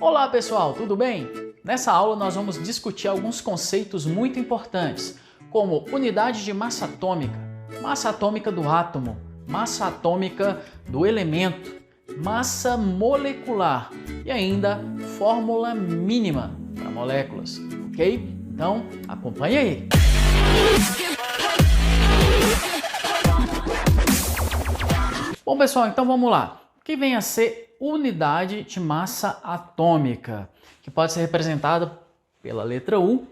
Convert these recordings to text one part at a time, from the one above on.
Olá pessoal, tudo bem? Nessa aula nós vamos discutir alguns conceitos muito importantes, como unidade de massa atômica do átomo, massa atômica do elemento, massa molecular e ainda fórmula mínima para moléculas, ok? Então acompanhe aí! Bom pessoal, então vamos lá. O que vem a ser unidade de massa atômica, que pode ser representada pela letra U.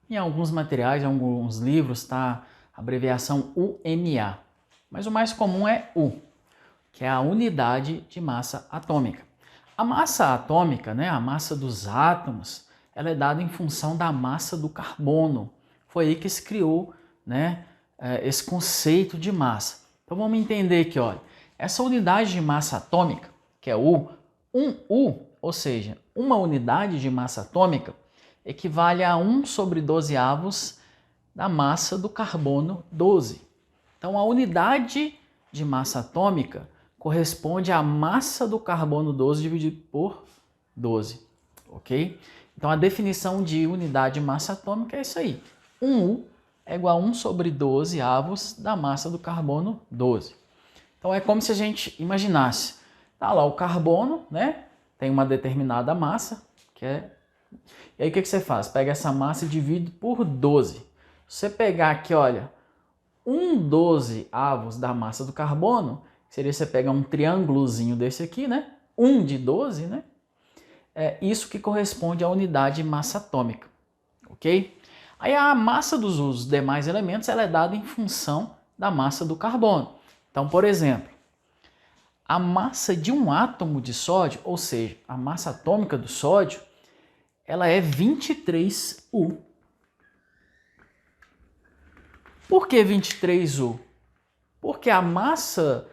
Em alguns materiais, em alguns livros, está a abreviação UMA. Mas o mais comum é U, que é a unidade de massa atômica. A massa atômica, né, a massa dos átomos, ela é dada em função da massa do carbono. Foi aí que se criou, né, esse conceito de massa. Então vamos entender aqui, olha, essa unidade de massa atômica, que é U, um U, ou seja, uma unidade de massa atômica, equivale a 1 sobre 12 avos da massa do carbono 12. Então a unidade de massa atômica corresponde à massa do carbono 12 dividido por 12, ok? Então a definição de unidade de massa atômica é isso aí. 1U é igual a 1 sobre 12 avos da massa do carbono 12. Então é como se a gente imaginasse, tá lá o carbono, né? Tem uma determinada massa, que é... E aí o que você faz? Pega essa massa e divide por 12. Se você pegar aqui, olha, 12 avos da massa do carbono, seria você pegar um triângulozinho desse aqui, né? 1 de 12, né? É isso que corresponde à unidade de massa atômica, ok? Aí a massa dos demais elementos ela é dada em função da massa do carbono. Então, por exemplo, a massa de um átomo de sódio, ou seja, a massa atômica do sódio, ela é 23U. Por que 23U? Porque a massa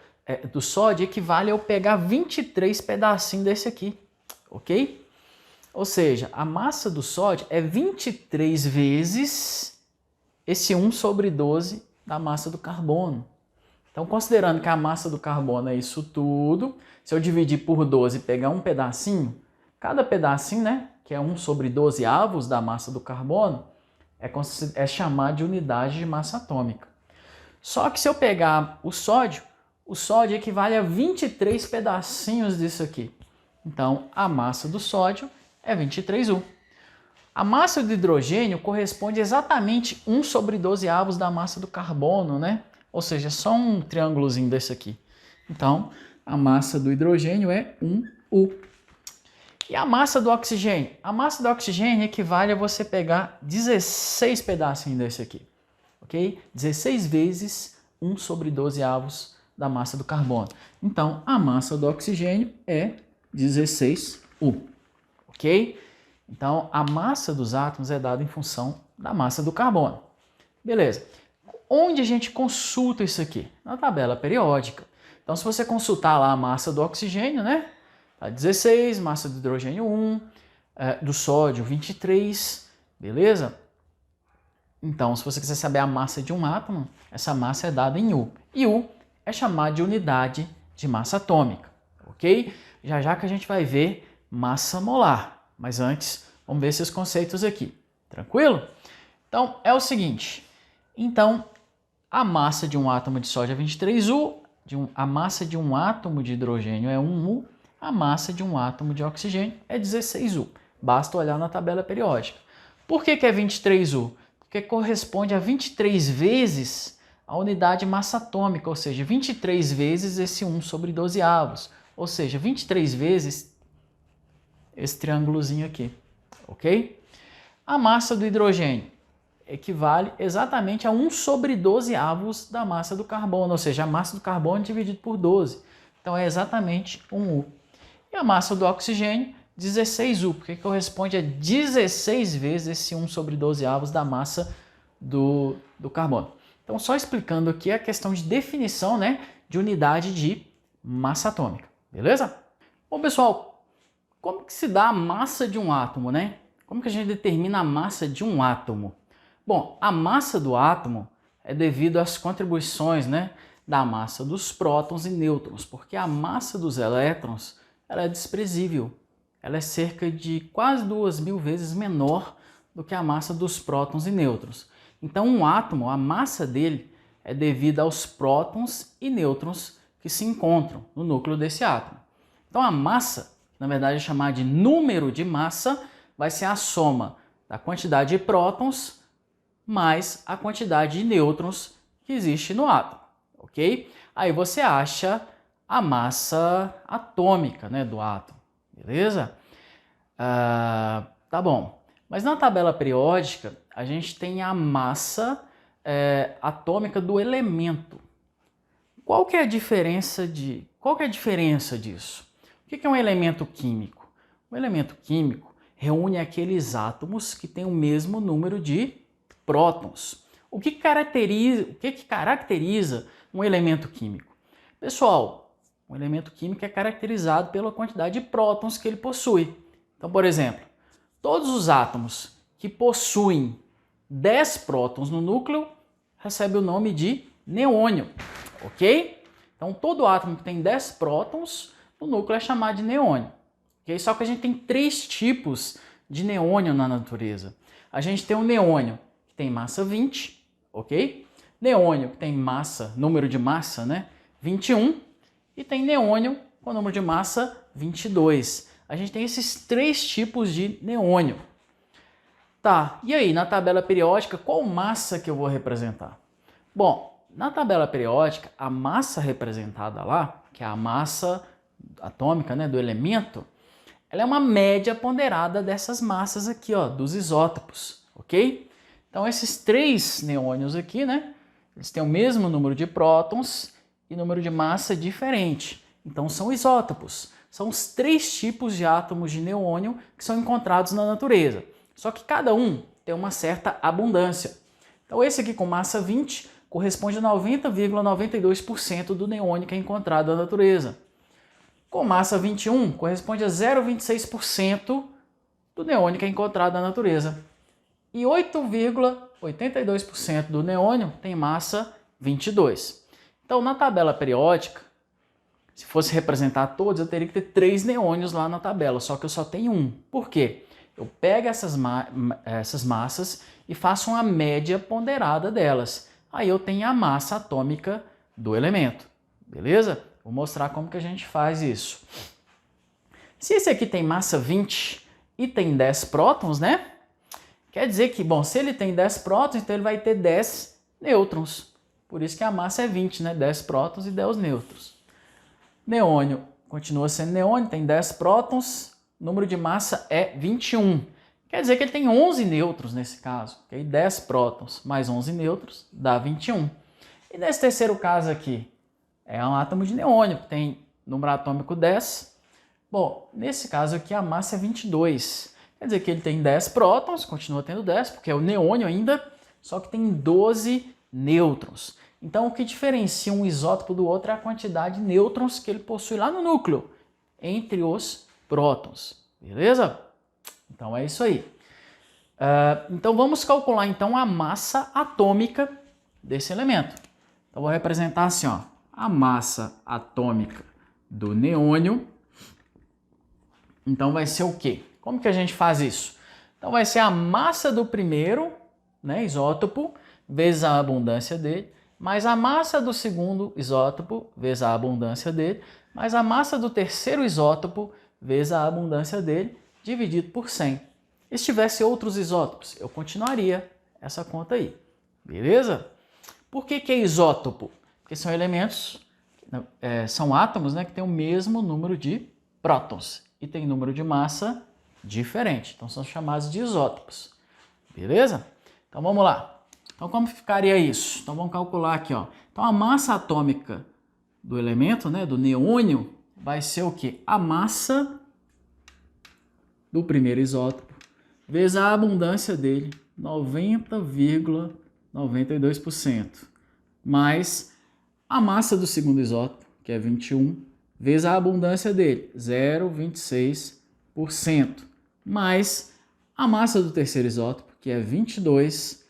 do sódio equivale a eu pegar 23 pedacinhos desse aqui, ok? Ou seja, a massa do sódio é 23 vezes esse 1 sobre 12 da massa do carbono. Então, considerando que a massa do carbono é isso tudo, se eu dividir por 12 e pegar um pedacinho, cada pedacinho, né, que é 1 sobre 12 avos da massa do carbono, é chamado de unidade de massa atômica. Só que se eu pegar o sódio equivale a 23 pedacinhos disso aqui. Então, a massa do sódio é 23U. A massa do hidrogênio corresponde exatamente 1 sobre 12 avos da massa do carbono, né? Ou seja, é só um triângulozinho desse aqui. Então, a massa do hidrogênio é 1U. E a massa do oxigênio? A massa do oxigênio equivale a você pegar 16 pedacinhos desse aqui. Ok? 16 vezes 1 sobre 12 avos da massa do carbono. Então, a massa do oxigênio é 16U. Ok? Então, a massa dos átomos é dada em função da massa do carbono. Beleza. Onde a gente consulta isso aqui? Na tabela periódica. Então, se você consultar lá a massa do oxigênio, né? Tá 16, massa do hidrogênio 1, do sódio 23, beleza? Então, se você quiser saber a massa de um átomo, essa massa é dada em U. E U é chamada de unidade de massa atômica, ok? Já que a gente vai ver massa molar. Mas antes, vamos ver esses conceitos aqui. Tranquilo? Então, é o seguinte. Então, a massa de um átomo de sódio é 23U, a massa de um átomo de hidrogênio é 1U, a massa de um átomo de oxigênio é 16U. Basta olhar na tabela periódica. Por que é 23U? Porque corresponde a 23 vezes a unidade de massa atômica, ou seja, 23 vezes esse 1 sobre 12 avos, ou seja, 23 vezes esse triângulozinho aqui, ok? A massa do hidrogênio equivale exatamente a 1 sobre 12 avos da massa do carbono, ou seja, a massa do carbono dividido por 12. Então é exatamente 1U. E a massa do oxigênio, 16U, porque corresponde a 16 vezes esse 1 sobre 12 avos da massa do carbono. Então, só explicando aqui a questão de definição, né, de unidade de massa atômica, beleza? Bom, pessoal, como que se dá a massa de um átomo, né? Como que a gente determina a massa de um átomo? Bom, a massa do átomo é devido às contribuições, né, da massa dos prótons e nêutrons, porque a massa dos elétrons ela é desprezível. ela é cerca de quase 2.000 vezes menor do que a massa dos prótons e nêutrons. Então, um átomo, a massa dele é devida aos prótons e nêutrons que se encontram no núcleo desse átomo. Então, a massa, na verdade é chamada de número de massa, vai ser a soma da quantidade de prótons mais a quantidade de nêutrons que existe no átomo, ok? Aí você acha a massa atômica, né, do átomo, beleza? Tá bom. Mas na tabela periódica, a gente tem a massa atômica do elemento. Qual que é a diferença disso? O que é um elemento químico? Um elemento químico reúne aqueles átomos que têm o mesmo número de prótons. O que caracteriza um elemento químico? Pessoal, um elemento químico é caracterizado pela quantidade de prótons que ele possui. Então, por exemplo, todos os átomos que possuem 10 prótons no núcleo recebem o nome de neônio, ok? Então, todo átomo que tem 10 prótons no núcleo é chamado de neônio. Okay? Só que a gente tem 3 tipos de neônio na natureza. A gente tem o neônio que tem massa 20, ok? Neônio que tem número de massa, né, 21, e tem neônio com número de massa 22. A gente tem esses 3 tipos de neônio. Tá, e aí, na tabela periódica, qual massa que eu vou representar? Bom, na tabela periódica, a massa representada lá, que é a massa atômica, né, do elemento, ela é uma média ponderada dessas massas aqui, ó, dos isótopos, ok? Então, esses 3 neônios aqui, né, eles têm o mesmo número de prótons e número de massa diferente. Então, são isótopos. São os 3 tipos de átomos de neônio que são encontrados na natureza. Só que cada um tem uma certa abundância. Então, esse aqui com massa 20 corresponde a 90,92% do neônio que é encontrado na natureza. Com massa 21, corresponde a 0,26% do neônio que é encontrado na natureza. E 8,82% do neônio tem massa 22. Então, na tabela periódica, se fosse representar todos, eu teria que ter 3 neônios lá na tabela, só que eu só tenho 1. Por quê? Eu pego essas massas e faço uma média ponderada delas. Aí eu tenho a massa atômica do elemento, beleza? Vou mostrar como que a gente faz isso. Se esse aqui tem massa 20 e tem 10 prótons, né? Quer dizer que, bom, se ele tem 10 prótons, então ele vai ter 10 nêutrons. Por isso que a massa é 20, né? 10 prótons e 10 nêutrons. Neônio continua sendo neônio, tem 10 prótons, o número de massa é 21. Quer dizer que ele tem 11 nêutrons nesse caso. Okay? 10 prótons mais 11 nêutrons dá 21. E nesse terceiro caso aqui, é um átomo de neônio, que tem número atômico 10. Bom, nesse caso aqui a massa é 22. Quer dizer que ele tem 10 prótons, continua tendo 10, porque é o neônio ainda, só que tem 12 nêutrons. Então, o que diferencia um isótopo do outro é a quantidade de nêutrons que ele possui lá no núcleo, entre os prótons. Beleza? Então, é isso aí. Então, vamos calcular então a massa atômica desse elemento. Então, vou representar assim, ó, a massa atômica do neônio. Então, vai ser o quê? Como que a gente faz isso? Então, vai ser a massa do primeiro, né, isótopo, vezes a abundância dele, mais a massa do segundo isótopo, vezes a abundância dele, mais a massa do terceiro isótopo, vezes a abundância dele, dividido por 100. E se tivesse outros isótopos, eu continuaria essa conta aí. Beleza? Por que é isótopo? Porque são elementos, são átomos, né, que têm o mesmo número de prótons e tem número de massa diferente. Então são chamados de isótopos. Beleza? Então vamos lá. Então como ficaria isso? Então vamos calcular aqui, ó. Então a massa atômica do elemento, né, do neônio, vai ser o quê? A massa do primeiro isótopo vezes a abundância dele, 90,92%, mais a massa do segundo isótopo, que é 21, vezes a abundância dele, 0,26%, mais a massa do terceiro isótopo, que é 22,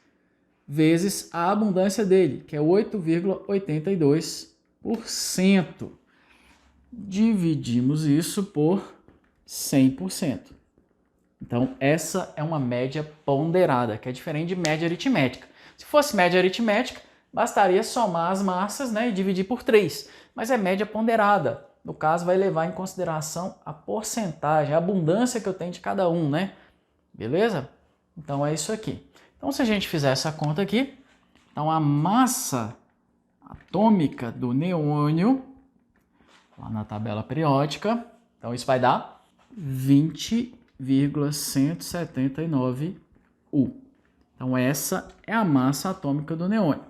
vezes a abundância dele, que é 8,82%. Dividimos isso por 100%. Então, essa é uma média ponderada, que é diferente de média aritmética. Se fosse média aritmética, bastaria somar as massas, né, e dividir por 3. Mas é média ponderada. No caso, vai levar em consideração a porcentagem, a abundância que eu tenho de cada um, né? Beleza? Então, é isso aqui. Então, se a gente fizer essa conta aqui, então a massa atômica do neônio, lá na tabela periódica, então isso vai dar 20,179 U. Então essa é a massa atômica do neônio.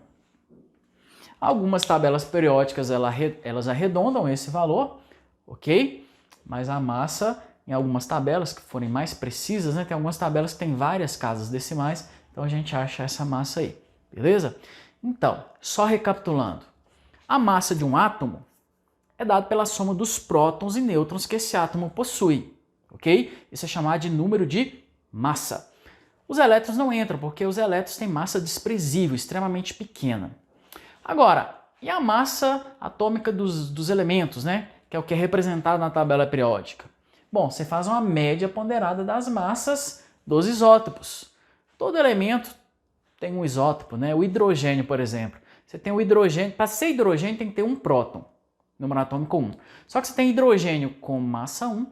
Algumas tabelas periódicas elas arredondam esse valor, ok? Mas a massa, em algumas tabelas que forem mais precisas, né, tem algumas tabelas que tem várias casas decimais, então a gente acha essa massa aí, beleza? Então, só recapitulando, a massa de um átomo é dada pela soma dos prótons e nêutrons que esse átomo possui, ok? Isso é chamado de número de massa. Os elétrons não entram, porque os elétrons têm massa desprezível, extremamente pequena. Agora, e a massa atômica dos elementos, né? Que é o que é representado na tabela periódica? Bom, você faz uma média ponderada das massas dos isótopos. Todo elemento tem um isótopo, né? O hidrogênio, por exemplo. Você tem o hidrogênio, para ser hidrogênio tem que ter um próton, número atômico 1. Só que você tem hidrogênio com massa 1,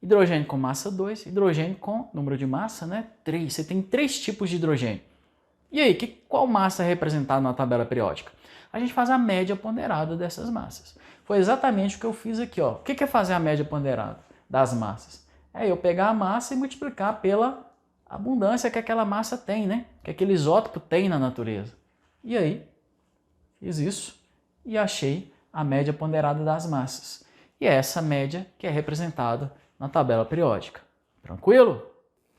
hidrogênio com massa 2, hidrogênio com número de massa, né? 3. Você tem 3 tipos de hidrogênio. E aí, qual massa é representada na tabela periódica? A gente faz a média ponderada dessas massas. Foi exatamente o que eu fiz aqui, ó. O que é fazer a média ponderada das massas? É eu pegar a massa e multiplicar pela abundância que aquela massa tem, né? Que aquele isótopo tem na natureza. E aí, fiz isso e achei a média ponderada das massas. E é essa média que é representada na tabela periódica. Tranquilo?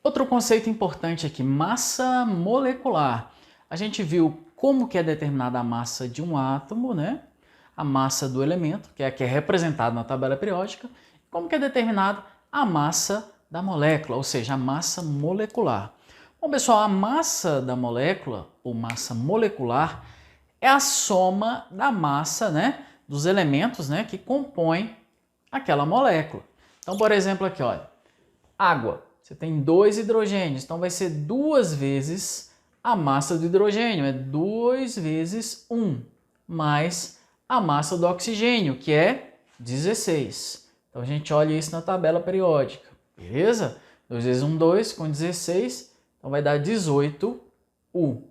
Outro conceito importante aqui, massa molecular. A gente viu como que é determinada a massa de um átomo, né? A massa do elemento, que é a que é representada na tabela periódica, como que é determinada a massa da molécula, ou seja, a massa molecular. Bom, pessoal, a massa da molécula, ou massa molecular, é a soma da massa, né, dos elementos, né, que compõem aquela molécula. Então, por exemplo, aqui, olha, água. Você tem 2 hidrogênios, então vai ser 2 vezes a massa do hidrogênio, é 2 vezes 1, mais a massa do oxigênio, que é 16. Então a gente olha isso na tabela periódica, beleza? 2 vezes 1, 2, com 16, então vai dar 18 U.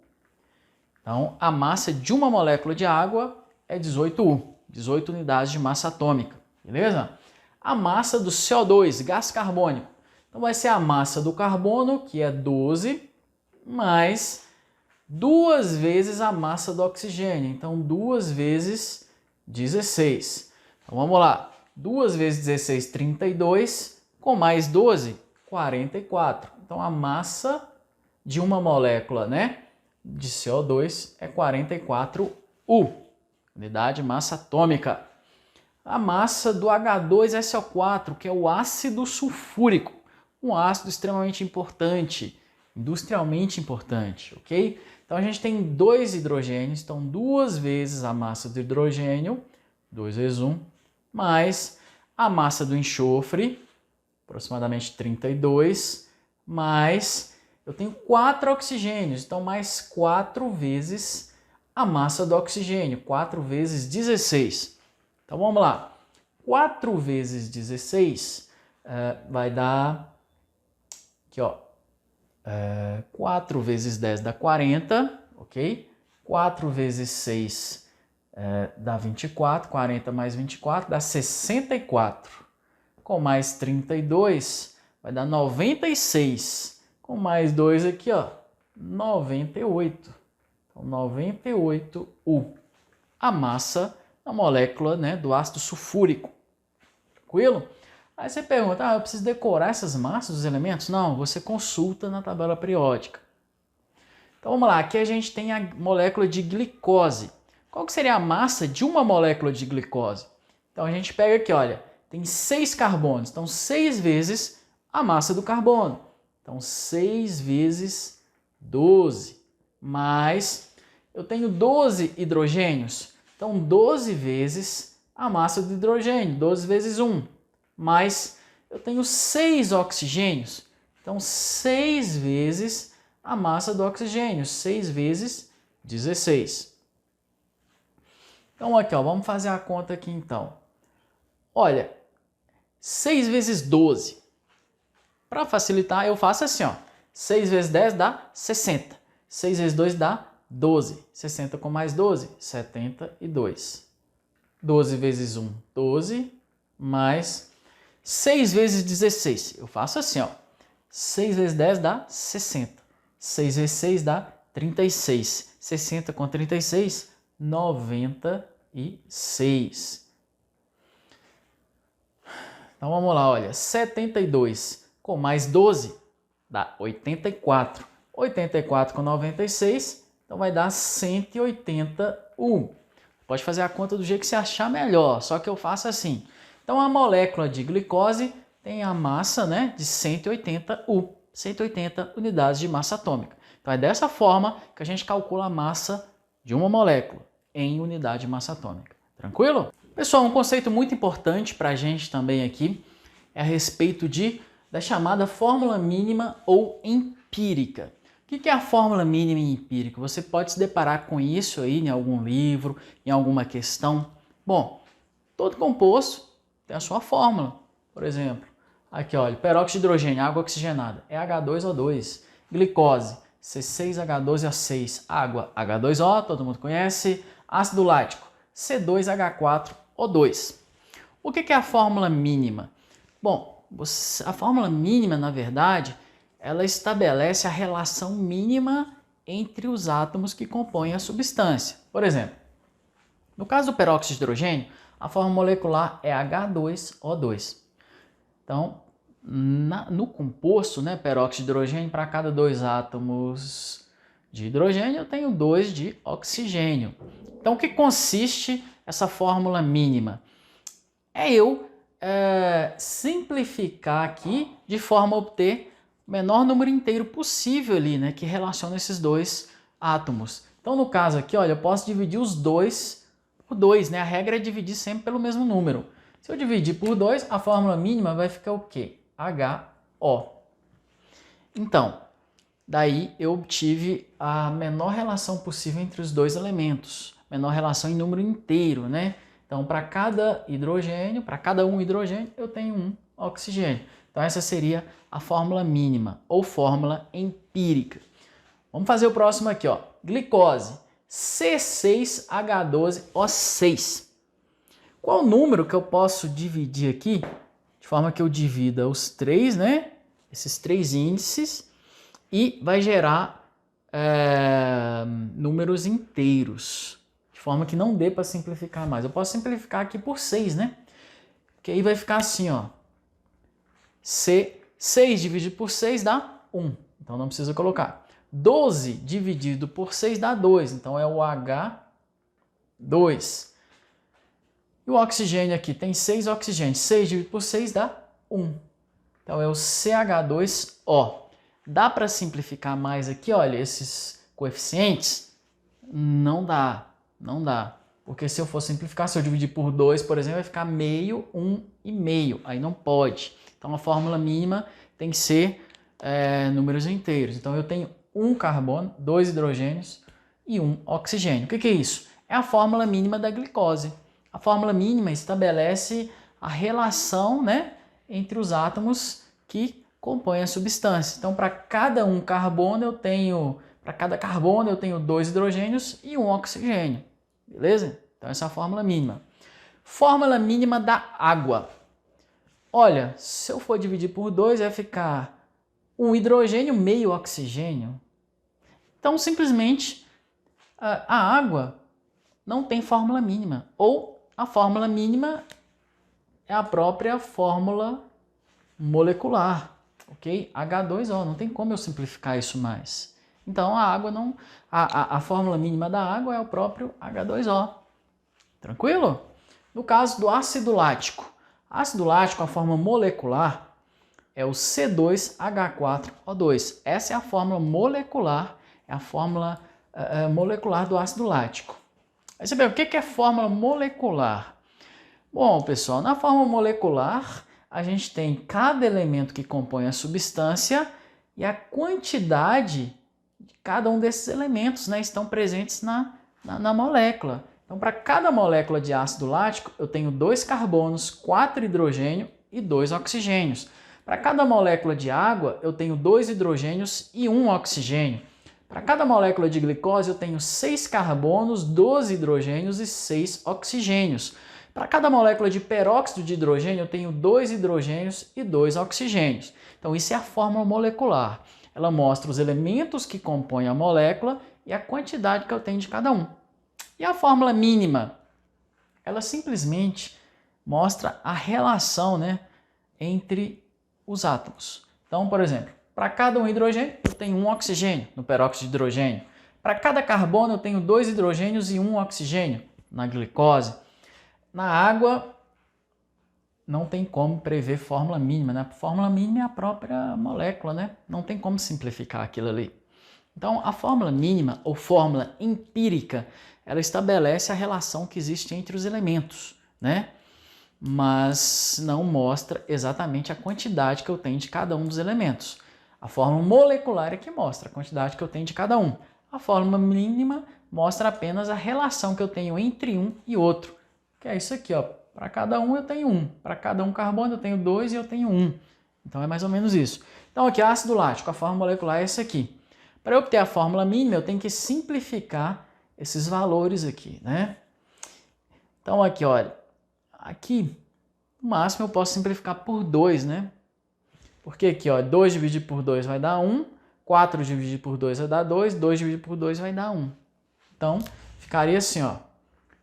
Então a massa de uma molécula de água é 18 U, 18 unidades de massa atômica, beleza? A massa do CO2, gás carbônico. Então vai ser a massa do carbono, que é 12, mais 2 vezes a massa do oxigênio. Então 2 vezes 16. Então vamos lá. 2 vezes 16, 32, com mais 12, 44. Então a massa de uma molécula, né, de CO2 é 44 U, unidade de massa atômica. A massa do H2SO4, que é o ácido sulfúrico, um ácido extremamente importante, industrialmente importante, ok? Então a gente tem 2 hidrogênios, então 2 vezes a massa do hidrogênio, 2 vezes 1, mais a massa do enxofre, aproximadamente 32, mais eu tenho 4 oxigênios, então mais 4 vezes a massa do oxigênio, 4 vezes 16. Então vamos lá, 4 vezes 16 vai dar, aqui ó, 4 vezes 10 dá 40, ok? 4 vezes 6 dá 24, 40 mais 24 dá 64. Com mais 32 vai dar 96. Com mais 2 aqui, ó, 98. Então 98 U. A massa da molécula, né, do ácido sulfúrico. Tranquilo? Aí você pergunta, eu preciso decorar essas massas dos elementos? Não, você consulta na tabela periódica. Então vamos lá, aqui a gente tem a molécula de glicose. Qual que seria a massa de uma molécula de glicose? Então a gente pega aqui, olha, tem 6 carbonos, então 6 vezes a massa do carbono. Então 6 vezes 12, mais eu tenho 12 hidrogênios, então 12 vezes a massa do hidrogênio, 12 vezes 1. Mas eu tenho 6 oxigênios. Então, 6 vezes a massa do oxigênio, 6 vezes 16. Então, aqui, ó, vamos fazer a conta aqui, então. Olha, 6 vezes 12. Para facilitar, eu faço assim, ó. 6 vezes 10 dá 60. 6 vezes 2 dá 12. 60 com mais 12, 72. 12 vezes 1, 12, mais 6 vezes 16. Eu faço assim, ó. 6 vezes 10 dá 60. 6 vezes 6 dá 36. 60 com 36, 96. Então vamos lá, olha. 72 com mais 12 dá 84. 84 com 96, então vai dar 181. Pode fazer a conta do jeito que você achar melhor, só que eu faço assim. Então a molécula de glicose tem a massa, né, de 180 U, 180 unidades de massa atômica. Então é dessa forma que a gente calcula a massa de uma molécula em unidade de massa atômica. Tranquilo? Pessoal, um conceito muito importante para a gente também aqui é a respeito da chamada fórmula mínima ou empírica. O que é a fórmula mínima e empírica? Você pode se deparar com isso aí em algum livro, em alguma questão. Bom, todo composto tem a sua fórmula. Por exemplo, aqui olha, peróxido de hidrogênio, água oxigenada, é H2O2. Glicose, C6H12O6. Água, H2O, todo mundo conhece. Ácido lático, C2H4O2. O que é a fórmula mínima? Bom, a fórmula mínima, na verdade, ela estabelece a relação mínima entre os átomos que compõem a substância. Por exemplo, no caso do peróxido de hidrogênio, a fórmula molecular é H2O2. Então, no composto, né, peróxido de hidrogênio, para cada 2 átomos de hidrogênio, eu tenho 2 de oxigênio. Então, o que consiste essa fórmula mínima? É eu simplificar aqui de forma a obter o menor número inteiro possível ali, né, que relaciona esses 2 átomos. Então, no caso aqui, olha, eu posso dividir os 2 por 2, né? A regra é dividir sempre pelo mesmo número. Se eu dividir por 2, a fórmula mínima vai ficar o quê? HO. Então, daí eu obtive a menor relação possível entre os 2 elementos. Menor relação em número inteiro, né? Então, para cada hidrogênio, para cada um hidrogênio, eu tenho um oxigênio. Então, essa seria a fórmula mínima ou fórmula empírica. Vamos fazer o próximo aqui, ó. Glicose, C6H12O6. Qual o número que eu posso dividir aqui? De forma que eu divida os 3, né? Esses 3 índices e vai gerar números inteiros. De forma que não dê para simplificar mais. Eu posso simplificar aqui por 6, né? Que aí vai ficar assim, ó. 6 dividido por 6 dá 1. Então não precisa colocar. 12 dividido por 6 dá 2. Então é o H2. E o oxigênio aqui tem 6 oxigênios. 6 dividido por 6 dá 1. Então é o CH2O. Dá para simplificar mais aqui, olha, esses coeficientes? Não dá. Não dá, porque se eu for simplificar, se eu dividir por 2, por exemplo, vai ficar meio, 1 e meio, aí não pode. Então a fórmula mínima tem que ser números inteiros. Então eu tenho 1 carbono, 2 hidrogênios e 1 oxigênio. O que é isso? É a fórmula mínima da glicose. A fórmula mínima estabelece a relação, né, entre os átomos que compõem a substância. Então para cada carbono eu tenho 2 hidrogênios e 1 oxigênio. Beleza? Então essa é a fórmula mínima. Fórmula mínima da água. Olha, se eu for dividir por 2, vai ficar 1 hidrogênio, meio oxigênio. Então, simplesmente, a água não tem fórmula mínima. Ou a fórmula mínima é a própria fórmula molecular. Ok? H2O. Não tem como eu simplificar isso mais. Então, a água não... A fórmula mínima da água é o próprio H2O. Tranquilo? No caso do ácido lático. Ácido lático, a forma molecular é o C2H4O2. Essa é a fórmula molecular, é a fórmula molecular do ácido lático. Aí você vê, o que é fórmula molecular? Bom, pessoal, na fórmula molecular, a gente tem cada elemento que compõe a substância e a quantidade de cada um desses elementos, né, estão presentes na molécula. Então, para cada molécula de ácido lático, eu tenho 2 carbonos, 4 hidrogênios e 2 oxigênios. Para cada molécula de água, eu tenho 2 hidrogênios e 1 oxigênio. Para cada molécula de glicose, eu tenho 6 carbonos, 12 hidrogênios e 6 oxigênios. Para cada molécula de peróxido de hidrogênio, eu tenho 2 hidrogênios e 2 oxigênios. Então, isso é a fórmula molecular. Ela mostra os elementos que compõem a molécula e a quantidade que eu tenho de cada um. E a fórmula mínima? Ela simplesmente mostra a relação, né, entre os átomos. Então, por exemplo, para cada um hidrogênio, eu tenho 1 oxigênio no peróxido de hidrogênio. Para cada carbono, eu tenho 2 hidrogênios e 1 oxigênio na glicose. Na água, não tem como prever fórmula mínima, né? A fórmula mínima é a própria molécula, né? Não tem como simplificar aquilo ali. Então, a fórmula mínima ou fórmula empírica, ela estabelece a relação que existe entre os elementos, né? Mas não mostra exatamente a quantidade que eu tenho de cada um dos elementos. A fórmula molecular é que mostra a quantidade que eu tenho de cada um. A fórmula mínima mostra apenas a relação que eu tenho entre um e outro, que é isso aqui, ó. Para cada um eu tenho 1, para cada um carbono eu tenho 2 e eu tenho 1. Então é mais ou menos isso. Então aqui, ácido lático, a fórmula molecular é essa aqui. Para eu obter a fórmula mínima, eu tenho que simplificar esses valores aqui, né? Então aqui, olha, aqui, no máximo eu posso simplificar por 2, né? Porque aqui, ó, 2 dividido por 2 vai dar 1, 4 dividido por 2 vai dar 2, 2 dividido por 2 vai dar 1. Então, ficaria assim, ó,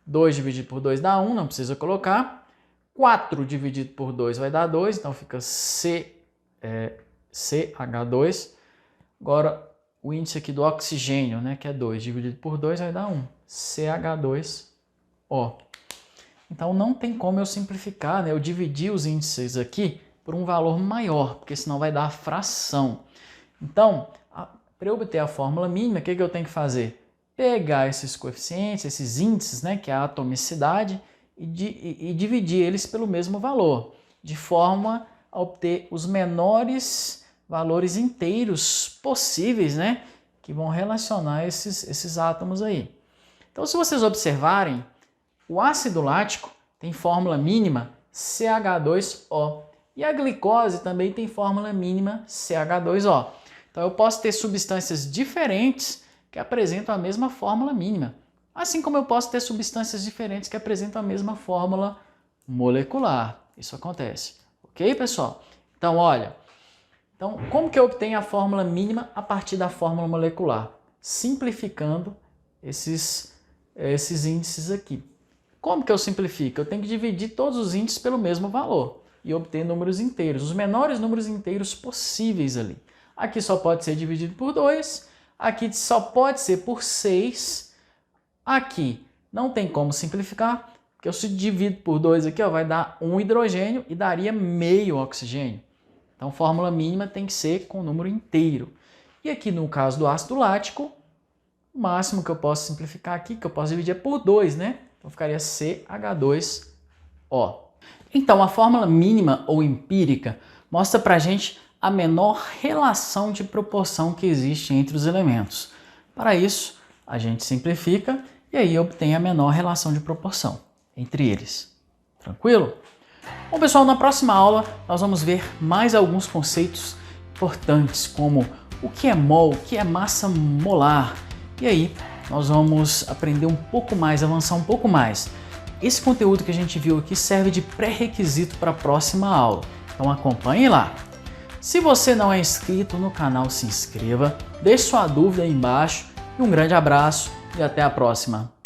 2 dividido por 2 dá 1, não precisa colocar. 4 dividido por 2 vai dar 2, então fica CH2. Agora, o índice aqui do oxigênio, né, que é 2 dividido por 2 vai dar 1, CH2O. Então, não tem como eu simplificar, né, eu dividir os índices aqui por um valor maior, porque senão vai dar fração. Então, para eu obter a fórmula mínima, o que eu tenho que fazer? Pegar esses coeficientes, esses índices, né, que é a atomicidade, e dividir eles pelo mesmo valor, de forma a obter os menores valores inteiros possíveis, né, que vão relacionar esses átomos aí. Então, se vocês observarem, o ácido lático tem fórmula mínima CH2O e a glicose também tem fórmula mínima CH2O. Então, eu posso ter substâncias diferentes que apresentam a mesma fórmula mínima, assim como eu posso ter substâncias diferentes que apresentam a mesma fórmula molecular. Isso acontece, ok, pessoal? Então, olha, como que eu obtenho a fórmula mínima a partir da fórmula molecular? Simplificando esses índices aqui. Como que eu simplifico? Eu tenho que dividir todos os índices pelo mesmo valor e obter números inteiros, os menores números inteiros possíveis ali. Aqui só pode ser dividido por 2, aqui só pode ser por 6, aqui não tem como simplificar, porque eu se divido por 2 aqui, ó, vai dar 1 hidrogênio e daria meio oxigênio. Então, fórmula mínima tem que ser com o número inteiro. E aqui no caso do ácido lático, o máximo que eu posso simplificar aqui, que eu posso dividir é por 2, né? Então, ficaria CH2O. Então, a fórmula mínima ou empírica mostra pra gente a menor relação de proporção que existe entre os elementos. Para isso, a gente simplifica e aí obtém a menor relação de proporção entre eles. Tranquilo? Bom, pessoal, na próxima aula nós vamos ver mais alguns conceitos importantes, como o que é mol, o que é massa molar. E aí nós vamos aprender um pouco mais, avançar um pouco mais. Esse conteúdo que a gente viu aqui serve de pré-requisito para a próxima aula. Então acompanhe lá. Se você não é inscrito no canal, se inscreva, deixe sua dúvida aí embaixo e um grande abraço e até a próxima.